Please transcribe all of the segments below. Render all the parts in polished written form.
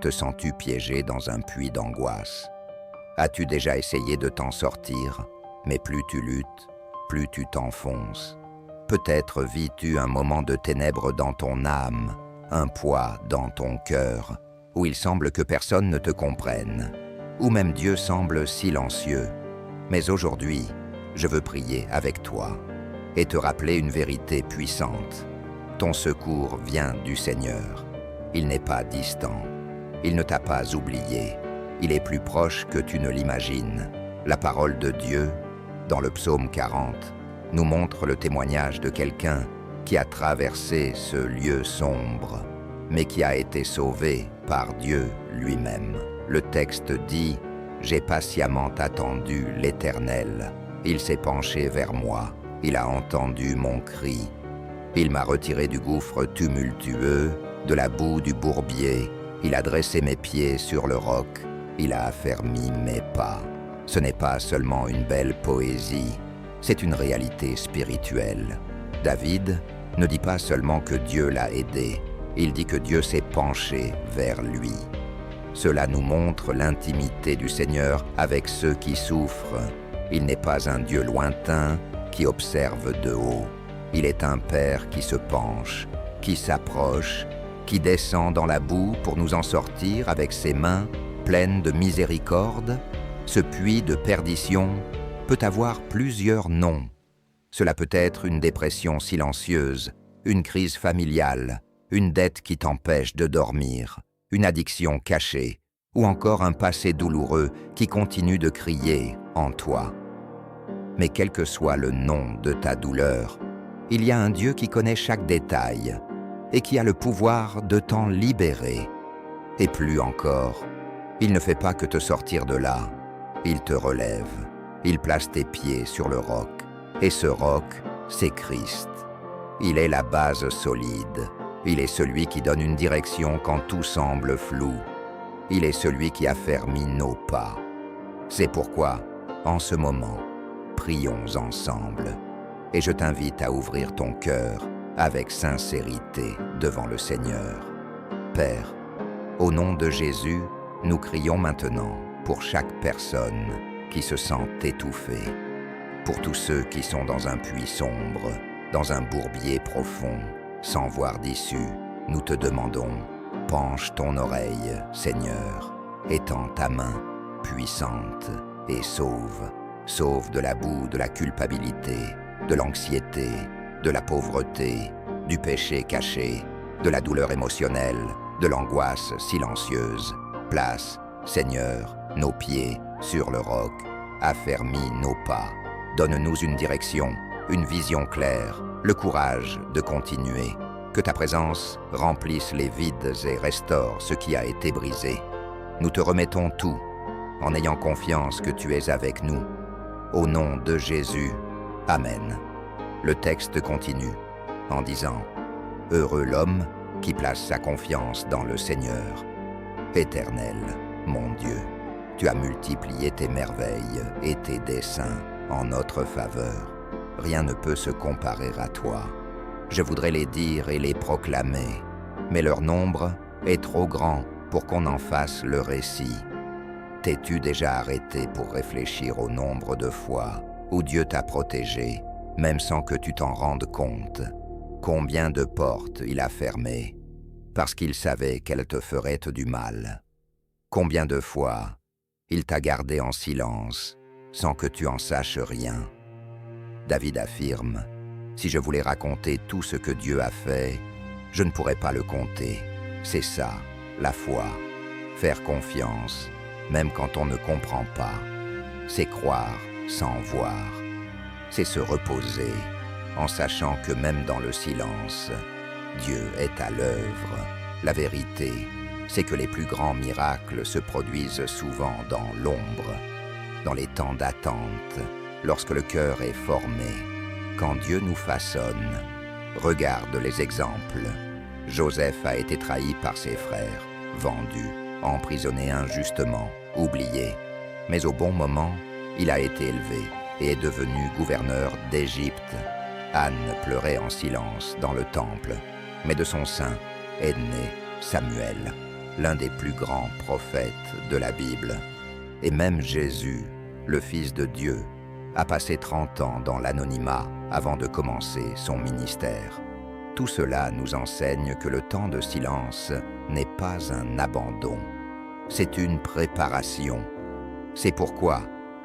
Te sens-tu piégé dans un puits d'angoisse? As-tu déjà essayé de t'en sortir, mais plus tu luttes, plus tu t'enfonces? Peut-être vis-tu un moment de ténèbres dans ton âme, un poids dans ton cœur, où il semble que personne ne te comprenne, où même Dieu semble silencieux. Mais aujourd'hui, je veux prier avec toi et te rappeler une vérité puissante. Ton secours vient du Seigneur. Il n'est pas distant. Il ne t'a pas oublié. Il est plus proche que tu ne l'imagines. La parole de Dieu, dans le psaume 40, nous montre le témoignage de quelqu'un qui a traversé ce lieu sombre, mais qui a été sauvé par Dieu lui-même. Le texte dit « J'ai patiemment attendu l'Éternel. Il s'est penché vers moi. Il a entendu mon cri. Il m'a retiré du gouffre tumultueux, de la boue du bourbier. Il a dressé mes pieds sur le roc. Il a affermi mes pas. » Ce n'est pas seulement une belle poésie, c'est une réalité spirituelle. David ne dit pas seulement que Dieu l'a aidé, il dit que Dieu s'est penché vers lui. Cela nous montre l'intimité du Seigneur avec ceux qui souffrent. Il n'est pas un Dieu lointain qui observe de haut. Il est un Père qui se penche, qui s'approche, qui descend dans la boue pour nous en sortir avec ses mains pleines de miséricorde. Ce puits de perdition peut avoir plusieurs noms. Cela peut être une dépression silencieuse, une crise familiale, une dette qui t'empêche de dormir, une addiction cachée, ou encore un passé douloureux qui continue de crier en toi. Mais quel que soit le nom de ta douleur, il y a un Dieu qui connaît chaque détail et qui a le pouvoir de t'en libérer. Et plus encore, il ne fait pas que te sortir de là. Il te relève, il place tes pieds sur le roc, et ce roc, c'est Christ. Il est la base solide, il est celui qui donne une direction quand tout semble flou. Il est celui qui affermit nos pas. C'est pourquoi, en ce moment, prions ensemble. Et je t'invite à ouvrir ton cœur avec sincérité devant le Seigneur. Père, au nom de Jésus, nous crions maintenant pour chaque personne qui se sent étouffée, pour tous ceux qui sont dans un puits sombre, dans un bourbier profond, sans voir d'issue. Nous te demandons, penche ton oreille, Seigneur, étends ta main puissante et sauve. Sauve de la boue, de la culpabilité, de l'anxiété, de la pauvreté, du péché caché, de la douleur émotionnelle, de l'angoisse silencieuse. Place, Seigneur, nos pieds sur le roc, affermis nos pas. Donne-nous une direction, une vision claire, le courage de continuer. Que ta présence remplisse les vides et restaure ce qui a été brisé. Nous te remettons tout, en ayant confiance que tu es avec nous. Au nom de Jésus, Amen. Le texte continue en disant « Heureux l'homme qui place sa confiance dans le Seigneur. Éternel, mon Dieu, tu as multiplié tes merveilles et tes desseins en notre faveur. Rien ne peut se comparer à toi. Je voudrais les dire et les proclamer, mais leur nombre est trop grand pour qu'on en fasse le récit. T'es-tu déjà arrêté pour réfléchir au nombre de fois où Dieu t'a protégé, même sans que tu t'en rendes compte? Combien de portes il a fermées, parce qu'il savait qu'elles te feraient du mal? Combien de fois il t'a gardé en silence, sans que tu en saches rien? David affirme, « Si je voulais raconter tout ce que Dieu a fait, je ne pourrais pas le compter. » C'est ça, la foi. Faire confiance, même quand on ne comprend pas. C'est croire sans voir. C'est se reposer, en sachant que même dans le silence, Dieu est à l'œuvre. La vérité, c'est que les plus grands miracles se produisent souvent dans l'ombre, dans les temps d'attente, lorsque le cœur est formé, quand Dieu nous façonne. Regarde les exemples. Joseph a été trahi par ses frères, vendu, emprisonné injustement, oublié. Mais au bon moment, il a été élevé et est devenu gouverneur d'Égypte. Anne pleurait en silence dans le temple, mais de son sein est né Samuel. l'un des plus grands prophètes de la Bible. Et même Jésus, le Fils de Dieu, a passé 30 ans dans l'anonymat avant de commencer son ministère. Tout cela nous enseigne que le temps de silence n'est pas un abandon, c'est une préparation. C'est pourquoi,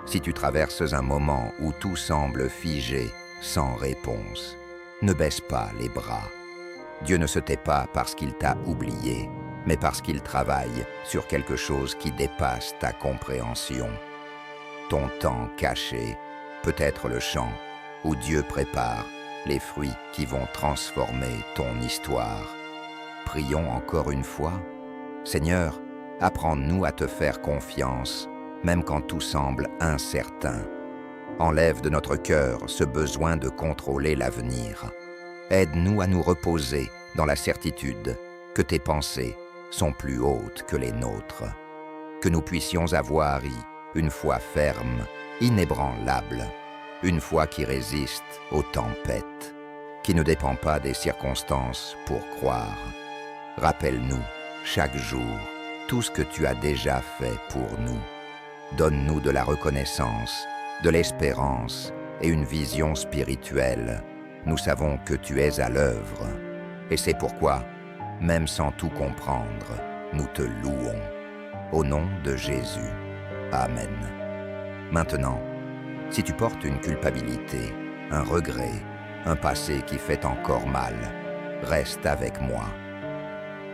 si tu traverses un moment où tout semble figé, sans réponse, ne baisse pas les bras. Dieu ne se tait pas parce qu'il t'a oublié, mais parce qu'il travaille sur quelque chose qui dépasse ta compréhension. Ton temps caché peut être le champ où Dieu prépare les fruits qui vont transformer ton histoire. Prions encore une fois. Seigneur, apprends-nous à te faire confiance, même quand tout semble incertain. Enlève de notre cœur ce besoin de contrôler l'avenir. Aide-nous à nous reposer dans la certitude que tes pensées sont plus hautes que les nôtres. Que nous puissions avoir une foi ferme, inébranlable, une foi qui résiste aux tempêtes, qui ne dépend pas des circonstances pour croire. Rappelle-nous chaque jour tout ce que tu as déjà fait pour nous. Donne-nous de la reconnaissance, de l'espérance et une vision spirituelle. Nous savons que tu es à l'œuvre, et c'est pourquoi, même sans tout comprendre, nous te louons. Au nom de Jésus. Amen. Maintenant, si tu portes une culpabilité, un regret, un passé qui fait encore mal, reste avec moi.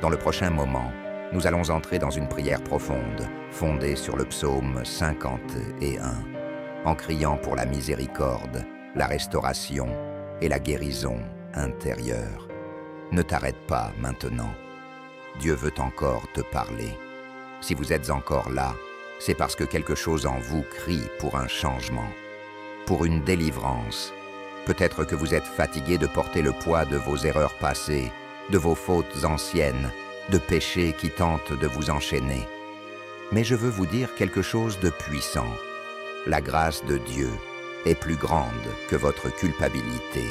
Dans le prochain moment, nous allons entrer dans une prière profonde, fondée sur le psaume 51, en criant pour la miséricorde, la restauration et la guérison intérieure. Ne t'arrête pas maintenant. Dieu veut encore te parler. Si vous êtes encore là, c'est parce que quelque chose en vous crie pour un changement, pour une délivrance. Peut-être que vous êtes fatigué de porter le poids de vos erreurs passées, de vos fautes anciennes, de péchés qui tentent de vous enchaîner. Mais je veux vous dire quelque chose de puissant. La grâce de Dieu est plus grande que votre culpabilité.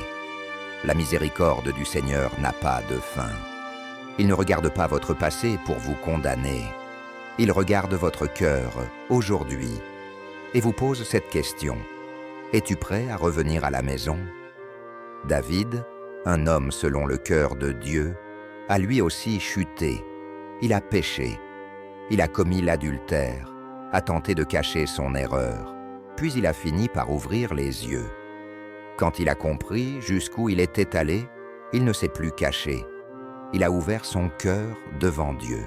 La miséricorde du Seigneur n'a pas de fin. Il ne regarde pas votre passé pour vous condamner. Il regarde votre cœur aujourd'hui et vous pose cette question. Es-tu prêt à revenir à la maison? David, un homme selon le cœur de Dieu, a lui aussi chuté. Il a péché. Il a commis l'adultère, a tenté de cacher son erreur. Puis il a fini par ouvrir les yeux. Quand il a compris jusqu'où il était allé, il ne s'est plus caché. Il a ouvert son cœur devant Dieu.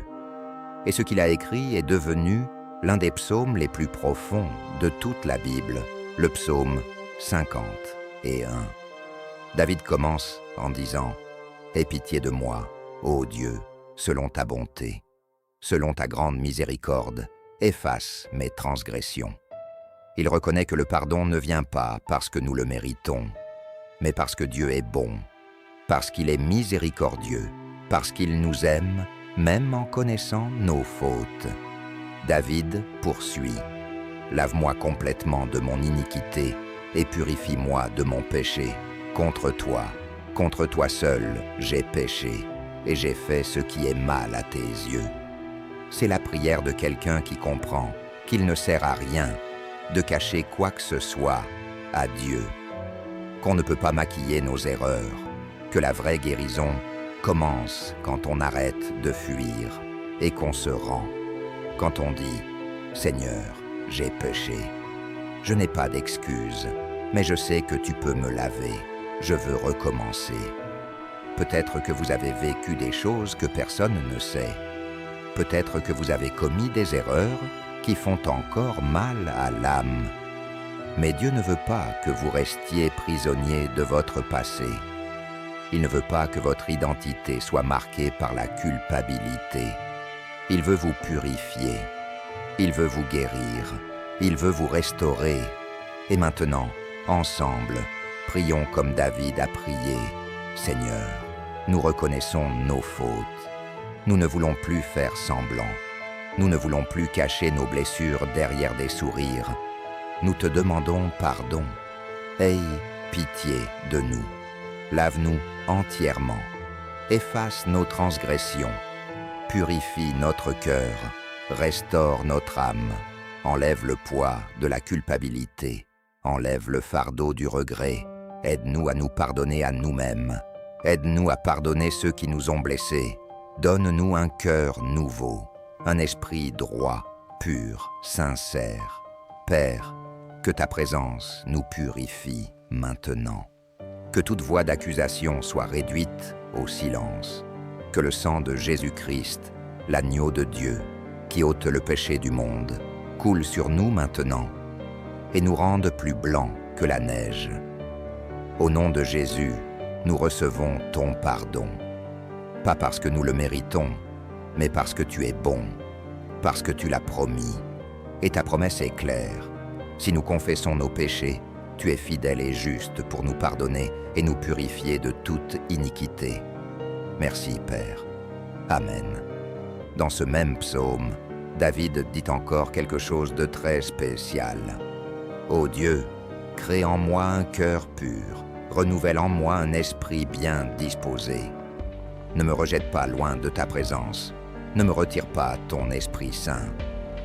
Et ce qu'il a écrit est devenu l'un des psaumes les plus profonds de toute la Bible, le psaume 51. David commence en disant « Aie pitié de moi, ô Dieu, selon ta bonté, selon ta grande miséricorde, efface mes transgressions. » Il reconnaît que le pardon ne vient pas parce que nous le méritons, mais parce que Dieu est bon, parce qu'il est miséricordieux, parce qu'il nous aime, même en connaissant nos fautes. David poursuit. « Lave-moi complètement de mon iniquité et purifie-moi de mon péché. Contre toi seul, j'ai péché et j'ai fait ce qui est mal à tes yeux. » C'est la prière de quelqu'un qui comprend qu'il ne sert à rien de cacher quoi que ce soit à Dieu, qu'on ne peut pas maquiller nos erreurs, que la vraie guérison commence quand on arrête de fuir et qu'on se rend, quand on dit « Seigneur, j'ai péché. Je n'ai pas d'excuse, mais je sais que tu peux me laver. Je veux recommencer. » Peut-être que vous avez vécu des choses que personne ne sait. Peut-être que vous avez commis des erreurs qui font encore mal à l'âme. Mais Dieu ne veut pas que vous restiez prisonnier de votre passé. Il ne veut pas que votre identité soit marquée par la culpabilité. Il veut vous purifier. Il veut vous guérir. Il veut vous restaurer. Et maintenant, ensemble, prions comme David a prié. Seigneur, nous reconnaissons nos fautes. Nous ne voulons plus faire semblant. Nous ne voulons plus cacher nos blessures derrière des sourires. Nous te demandons pardon. Aie pitié de nous. Lave-nous entièrement. Efface nos transgressions. purifie notre cœur, restaure notre âme, enlève le poids de la culpabilité, enlève le fardeau du regret, aide-nous à nous pardonner à nous-mêmes, aide-nous à pardonner ceux qui nous ont blessés, donne-nous un cœur nouveau, un esprit droit, pur, sincère. Père, que ta présence nous purifie maintenant. Que toute voix d'accusation soit réduite au silence. Que le sang de Jésus-Christ, l'agneau de Dieu, qui ôte le péché du monde, coule sur nous maintenant et nous rende plus blancs que la neige. Au nom de Jésus, nous recevons ton pardon. Pas parce que nous le méritons, mais parce que tu es bon, parce que tu l'as promis. Et ta promesse est claire. Si nous confessons nos péchés, tu es fidèle et juste pour nous pardonner et nous purifier de toute iniquité. Merci, Père. Amen. Dans ce même psaume, David dit encore quelque chose de très spécial. Ô Dieu, crée en moi un cœur pur, renouvelle en moi un esprit bien disposé. Ne me rejette pas loin de ta présence, ne me retire pas ton Esprit Saint.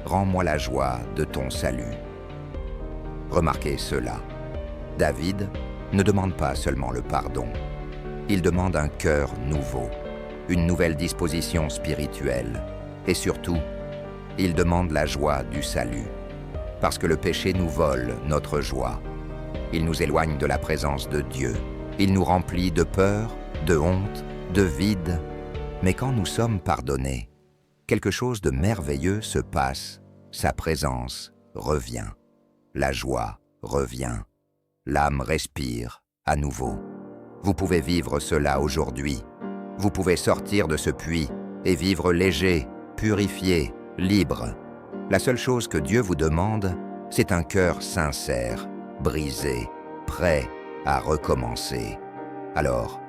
Rends-moi la joie de ton salut. Remarquez cela. David ne demande pas seulement le pardon. Il demande un cœur nouveau, une nouvelle disposition spirituelle. Et surtout, il demande la joie du salut. Parce que le péché nous vole notre joie. Il nous éloigne de la présence de Dieu. Il nous remplit de peur, de honte, de vide. Mais quand nous sommes pardonnés, quelque chose de merveilleux se passe. Sa présence revient. La joie revient. L'âme respire à nouveau. Vous pouvez vivre cela aujourd'hui. Vous pouvez sortir de ce puits et vivre léger, purifié, libre. La seule chose que Dieu vous demande, c'est un cœur sincère, brisé, prêt à recommencer. Alors,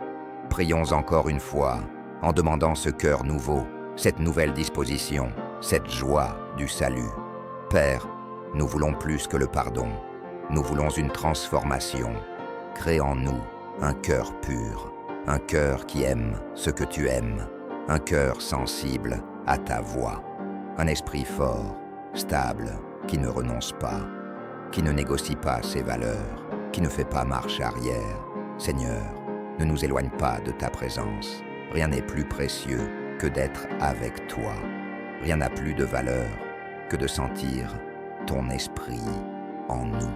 prions encore une fois en demandant ce cœur nouveau, cette nouvelle disposition, cette joie du salut. Père, nous voulons plus que le pardon. Nous voulons une transformation. Crée en nous un cœur pur, un cœur qui aime ce que tu aimes, un cœur sensible à ta voix, un esprit fort, stable, qui ne renonce pas, qui ne négocie pas ses valeurs, qui ne fait pas marche arrière. Seigneur, ne nous éloigne pas de ta présence. Rien n'est plus précieux que d'être avec toi. Rien n'a plus de valeur que de sentir ton esprit en nous.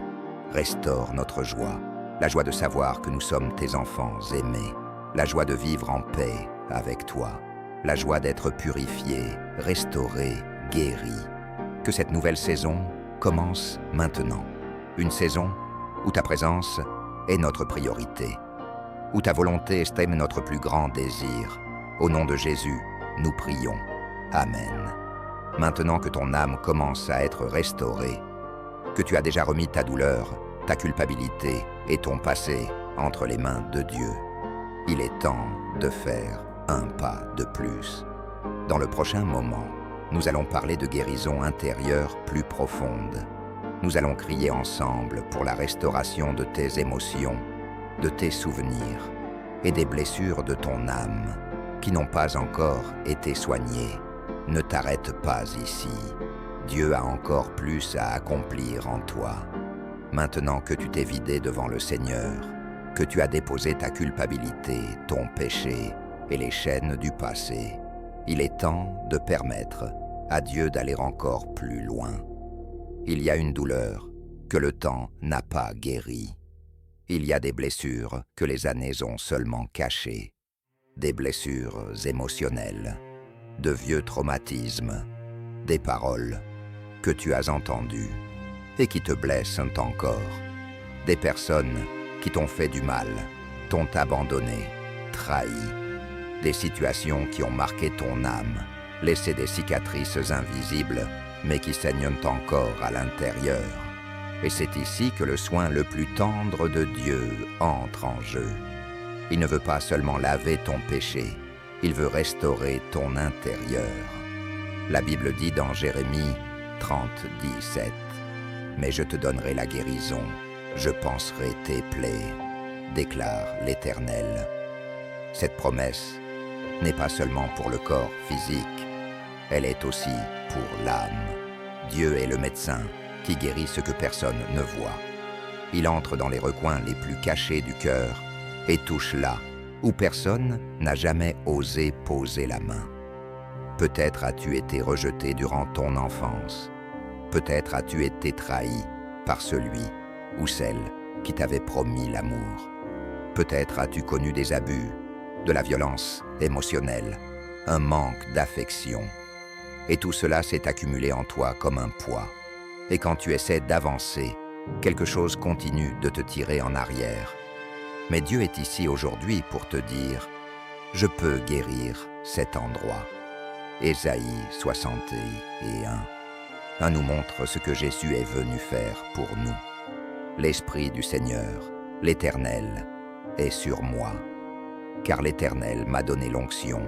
Restaure notre joie, la joie de savoir que nous sommes tes enfants aimés, la joie de vivre en paix avec toi, la joie d'être purifié, restauré, guéri. Que cette nouvelle saison commence maintenant. Une saison où ta présence est notre priorité, où ta volonté estime notre plus grand désir. Au nom de Jésus, nous prions. Amen. Maintenant que ton âme commence à être restaurée, que tu as déjà remis ta douleur, ta culpabilité et ton passé entre les mains de Dieu, il est temps de faire un pas de plus. Dans le prochain moment, nous allons parler de guérison intérieure plus profonde. Nous allons crier ensemble pour la restauration de tes émotions, de tes souvenirs et des blessures de ton âme qui n'ont pas encore été soignées. Ne t'arrête pas ici. Dieu a encore plus à accomplir en toi. Maintenant que tu t'es vidé devant le Seigneur, que tu as déposé ta culpabilité, ton péché et les chaînes du passé, il est temps de permettre à Dieu d'aller encore plus loin. Il y a une douleur que le temps n'a pas guérie. Il y a des blessures que les années ont seulement cachées. Des blessures émotionnelles, de vieux traumatismes, des paroles que tu as entendues et qui te blessent encore. Des personnes qui t'ont fait du mal, t'ont abandonné, trahi. Des situations qui ont marqué ton âme, laissé des cicatrices invisibles, mais qui saignent encore à l'intérieur. Et c'est ici que le soin le plus tendre de Dieu entre en jeu. Il ne veut pas seulement laver ton péché, il veut restaurer ton intérieur. La Bible dit dans Jérémie 30, 17, « Mais je te donnerai la guérison, je panserai tes plaies, déclare l'Éternel. » Cette promesse n'est pas seulement pour le corps physique, elle est aussi pour l'âme. Dieu est le médecin qui guérit ce que personne ne voit. Il entre dans les recoins les plus cachés du cœur et touche là où personne n'a jamais osé poser la main. Peut-être as-tu été rejeté durant ton enfance. Peut-être as-tu été trahi par celui ou celle qui t'avait promis l'amour. Peut-être as-tu connu des abus, de la violence émotionnelle, un manque d'affection. Et tout cela s'est accumulé en toi comme un poids. Et quand tu essaies d'avancer, quelque chose continue de te tirer en arrière. Mais Dieu est ici aujourd'hui pour te dire « Je peux guérir cet endroit ». Ésaïe 61 nous montre ce que Jésus est venu faire pour nous. L'Esprit du Seigneur, l'Éternel, est sur moi, car l'Éternel m'a donné l'onction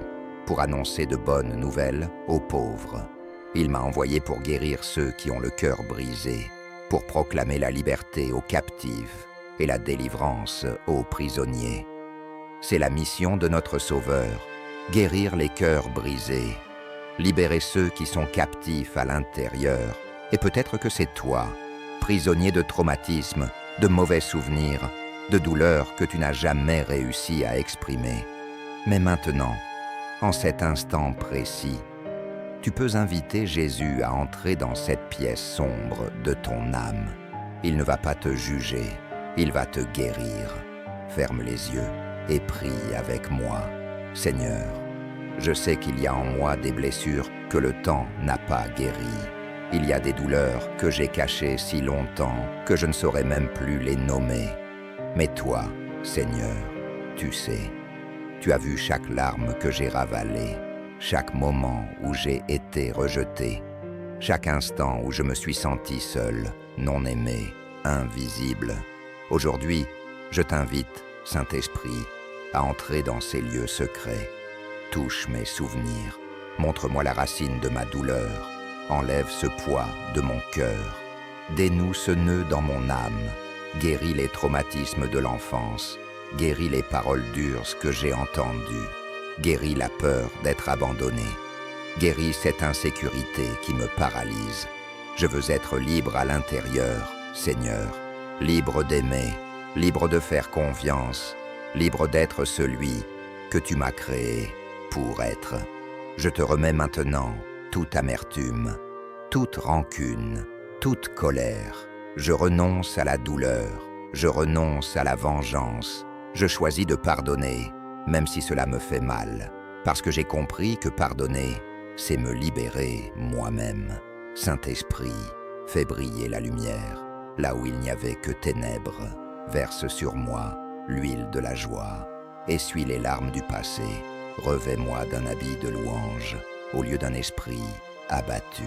pour annoncer de bonnes nouvelles aux pauvres. Il m'a envoyé pour guérir ceux qui ont le cœur brisé, pour proclamer la liberté aux captifs et la délivrance aux prisonniers. C'est la mission de notre Sauveur, guérir les cœurs brisés, libérer ceux qui sont captifs à l'intérieur. Et peut-être que c'est toi, prisonnier de traumatismes, de mauvais souvenirs, de douleurs que tu n'as jamais réussi à exprimer. Mais maintenant, en cet instant précis, tu peux inviter Jésus à entrer dans cette pièce sombre de ton âme. Il ne va pas te juger, il va te guérir. Ferme les yeux et prie avec moi. Seigneur, je sais qu'il y a en moi des blessures que le temps n'a pas guéries. Il y a des douleurs que j'ai cachées si longtemps que je ne saurais même plus les nommer. Mais toi, Seigneur, tu sais. Tu as vu chaque larme que j'ai ravalée, chaque moment où j'ai été rejeté, chaque instant où je me suis senti seul, non aimé, invisible. Aujourd'hui, je t'invite, Saint-Esprit, à entrer dans ces lieux secrets. Touche mes souvenirs, montre-moi la racine de ma douleur, enlève ce poids de mon cœur, dénoue ce nœud dans mon âme, guéris les traumatismes de l'enfance, guéris les paroles dures que j'ai entendues, guéris la peur d'être abandonné, guéris cette insécurité qui me paralyse. Je veux être libre à l'intérieur, Seigneur, libre d'aimer, libre de faire confiance, libre d'être celui que tu m'as créé pour être. Je te remets maintenant toute amertume, toute rancune, toute colère. Je renonce à la douleur, je renonce à la vengeance. Je choisis de pardonner, même si cela me fait mal, parce que j'ai compris que pardonner, c'est me libérer moi-même. Saint-Esprit, fais briller la lumière, là où il n'y avait que ténèbres. Verse sur moi l'huile de la joie, essuie les larmes du passé, revêt-moi d'un habit de louange, au lieu d'un esprit abattu.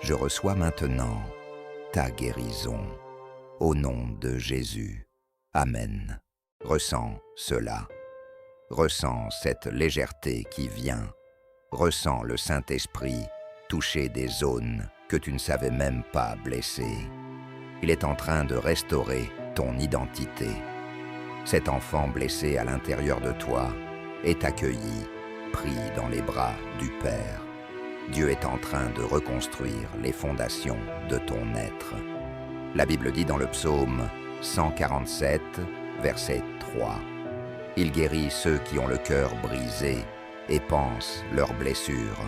Je reçois maintenant ta guérison, au nom de Jésus. Amen. Ressens cela. Ressens cette légèreté qui vient. Ressens le Saint-Esprit toucher des zones que tu ne savais même pas blesser. Il est en train de restaurer ton identité. Cet enfant blessé à l'intérieur de toi est accueilli, pris dans les bras du Père. Dieu est en train de reconstruire les fondations de ton être. La Bible dit dans le psaume 147, verset 3, « Il guérit ceux qui ont le cœur brisé et pansent leurs blessures. »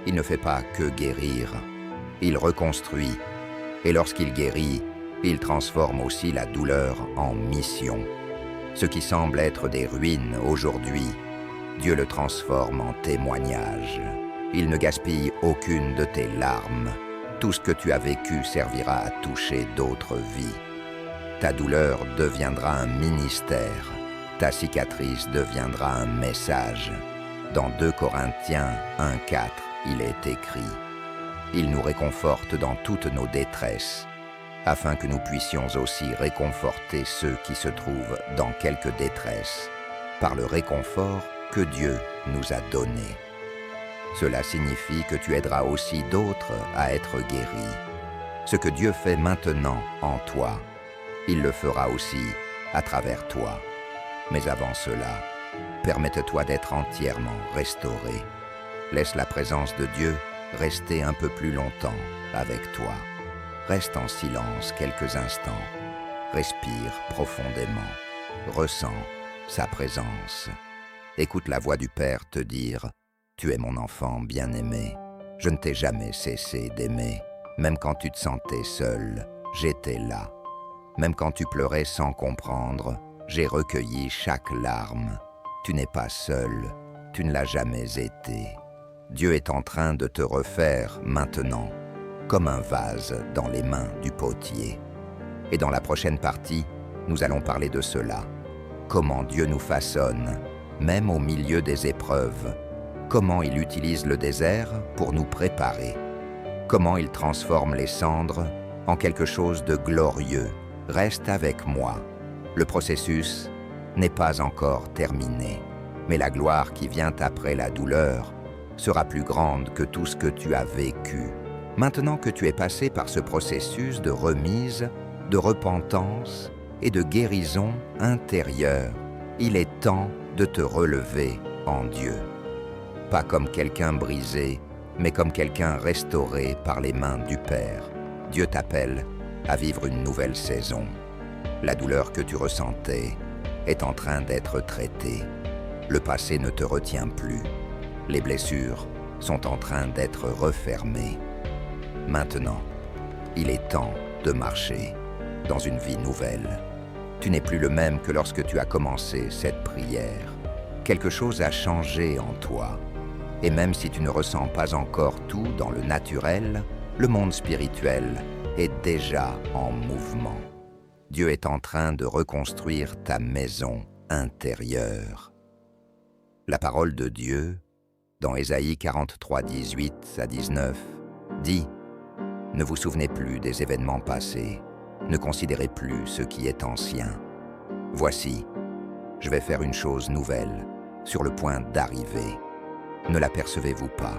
Il ne fait pas que guérir, il reconstruit. Et lorsqu'il guérit, il transforme aussi la douleur en mission. Ce qui semble être des ruines aujourd'hui, Dieu le transforme en témoignage. Il ne gaspille aucune de tes larmes. Tout ce que tu as vécu servira à toucher d'autres vies. Ta douleur deviendra un ministère. Ta cicatrice deviendra un message. Dans 2 Corinthiens 1,4, il est écrit « Il nous réconforte dans toutes nos détresses, afin que nous puissions aussi réconforter ceux qui se trouvent dans quelque détresse, par le réconfort que Dieu nous a donné. » Cela signifie que tu aideras aussi d'autres à être guéris. Ce que Dieu fait maintenant en toi, il le fera aussi à travers toi. Mais avant cela, permette-toi d'être entièrement restauré. Laisse la présence de Dieu rester un peu plus longtemps avec toi. Reste en silence quelques instants. Respire profondément. Ressens sa présence. Écoute la voix du Père te dire « Tu es mon enfant bien-aimé. Je ne t'ai jamais cessé d'aimer. Même quand tu te sentais seul, j'étais là. Même quand tu pleurais sans comprendre, j'ai recueilli chaque larme. Tu n'es pas seul, tu ne l'as jamais été. Dieu est en train de te refaire maintenant, comme un vase dans les mains du potier. » Et dans la prochaine partie, nous allons parler de cela. Comment Dieu nous façonne, même au milieu des épreuves. Comment il utilise le désert pour nous préparer. Comment il transforme les cendres en quelque chose de glorieux. Reste avec moi. Le processus n'est pas encore terminé, mais la gloire qui vient après la douleur sera plus grande que tout ce que tu as vécu. Maintenant que tu es passé par ce processus de remise, de repentance et de guérison intérieure, il est temps de te relever en Dieu. Pas comme quelqu'un brisé, mais comme quelqu'un restauré par les mains du Père. Dieu t'appelle à vivre une nouvelle saison. La douleur que tu ressentais est en train d'être traitée. Le passé ne te retient plus. Les blessures sont en train d'être refermées. Maintenant, il est temps de marcher dans une vie nouvelle. Tu n'es plus le même que lorsque tu as commencé cette prière. Quelque chose a changé en toi. Et même si tu ne ressens pas encore tout dans le naturel, le monde spirituel est déjà en mouvement. Dieu est en train de reconstruire ta maison intérieure. La parole de Dieu, dans Ésaïe 43, 18 à 19, dit « Ne vous souvenez plus des événements passés, ne considérez plus ce qui est ancien. Voici, je vais faire une chose nouvelle, sur le point d'arriver. Ne l'apercevez-vous pas?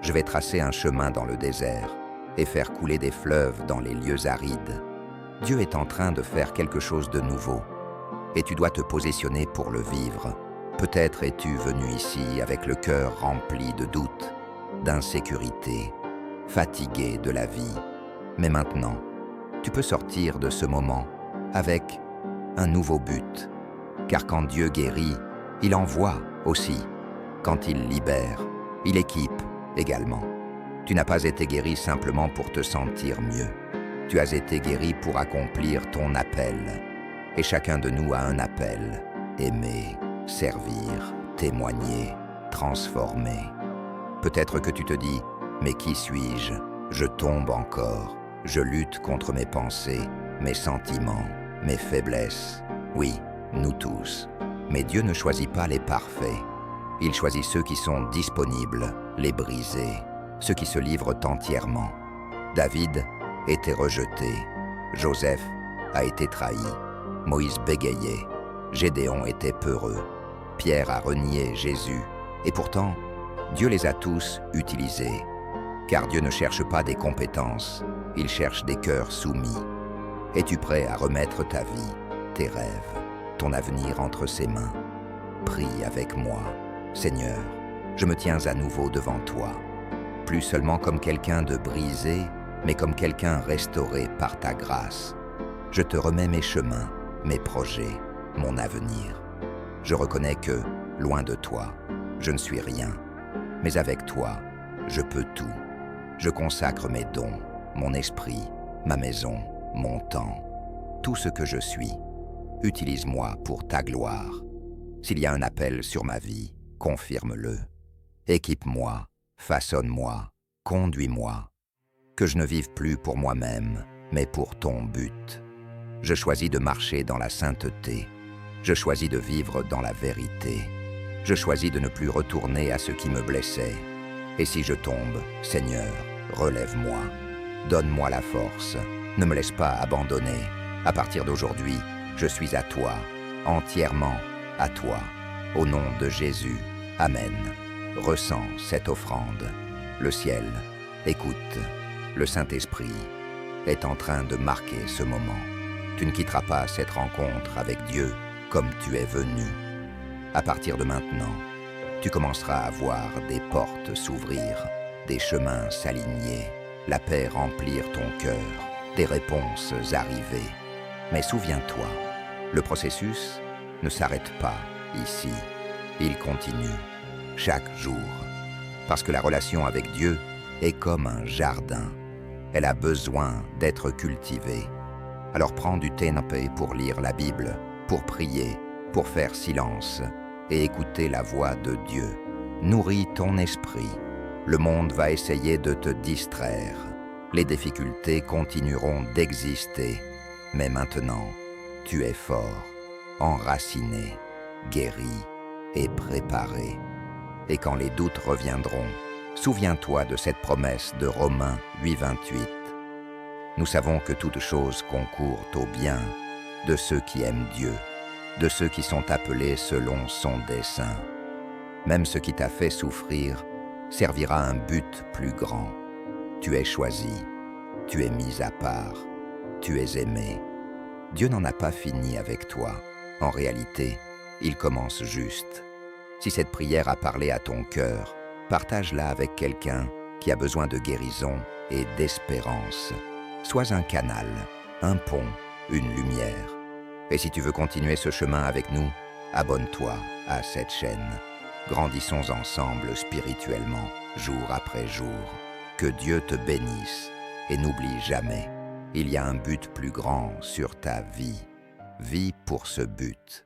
Je vais tracer un chemin dans le désert et faire couler des fleuves dans les lieux arides. Dieu est en train de faire quelque chose de nouveau, et tu dois te positionner pour le vivre. Peut-être es-tu venu ici avec le cœur rempli de doutes, d'insécurité, fatigué de la vie. Mais maintenant, tu peux sortir de ce moment avec un nouveau but. Car quand Dieu guérit, il envoie aussi. Quand il libère, il équipe également. Tu n'as pas été guéri simplement pour te sentir mieux. Tu as été guéri pour accomplir ton appel. Et chacun de nous a un appel. Aimer, servir, témoigner, transformer. Peut-être que tu te dis, mais qui suis-je? Je tombe encore. Je lutte contre mes pensées, mes sentiments, mes faiblesses. Oui, nous tous. Mais Dieu ne choisit pas les parfaits. Il choisit ceux qui sont disponibles, les brisés, ceux qui se livrent entièrement. David était rejeté. Joseph a été trahi. Moïse bégayait. Gédéon était peureux. Pierre a renié Jésus. Et pourtant, Dieu les a tous utilisés. Car Dieu ne cherche pas des compétences, il cherche des cœurs soumis. Es-tu prêt à remettre ta vie, tes rêves, ton avenir entre ses mains? Prie avec moi. Seigneur, je me tiens à nouveau devant toi. Plus seulement comme quelqu'un de brisé, mais comme quelqu'un restauré par ta grâce. Je te remets mes chemins, mes projets, mon avenir. Je reconnais que, loin de toi, je ne suis rien. Mais avec toi, je peux tout. Je consacre mes dons, mon esprit, ma maison, mon temps, tout ce que je suis. Utilise-moi pour ta gloire. S'il y a un appel sur ma vie, confirme-le. Équipe-moi, façonne-moi, conduis-moi. Que je ne vive plus pour moi-même, mais pour ton but. Je choisis de marcher dans la sainteté. Je choisis de vivre dans la vérité. Je choisis de ne plus retourner à ce qui me blessait. Et si je tombe, Seigneur, relève-moi. Donne-moi la force. Ne me laisse pas abandonner. À partir d'aujourd'hui, je suis à toi, entièrement à toi. Au nom de Jésus. Amen. Ressens cette offrande. Le ciel, écoute. Le Saint-Esprit est en train de marquer ce moment. Tu ne quitteras pas cette rencontre avec Dieu comme tu es venu. À partir de maintenant, Tu commenceras à voir des portes s'ouvrir, des chemins s'aligner, la paix remplir ton cœur, des réponses arriver. Mais souviens-toi, le processus ne s'arrête pas ici. Il continue, chaque jour. Parce que la relation avec Dieu est comme un jardin. Elle a besoin d'être cultivée. Alors prends du temps pour lire la Bible, pour prier, pour faire silence et écouter la voix de Dieu. Nourris ton esprit. Le monde va essayer de te distraire. Les difficultés continueront d'exister. Mais maintenant, tu es fort, enraciné, guéri et préparé. Et quand les doutes reviendront, souviens-toi de cette promesse de Romains 8,28. Nous savons que toutes choses concourent au bien de ceux qui aiment Dieu, de ceux qui sont appelés selon son dessein. Même ce qui t'a fait souffrir servira à un but plus grand. Tu es choisi, tu es mis à part, tu es aimé. Dieu n'en a pas fini avec toi. En réalité, il commence juste. Si cette prière a parlé à ton cœur, partage-la avec quelqu'un qui a besoin de guérison et d'espérance. Sois un canal, un pont, une lumière. Et si tu veux continuer ce chemin avec nous, abonne-toi à cette chaîne. Grandissons ensemble spirituellement, jour après jour. Que Dieu te bénisse et n'oublie jamais, il y a un but plus grand sur ta vie. Vis pour ce but.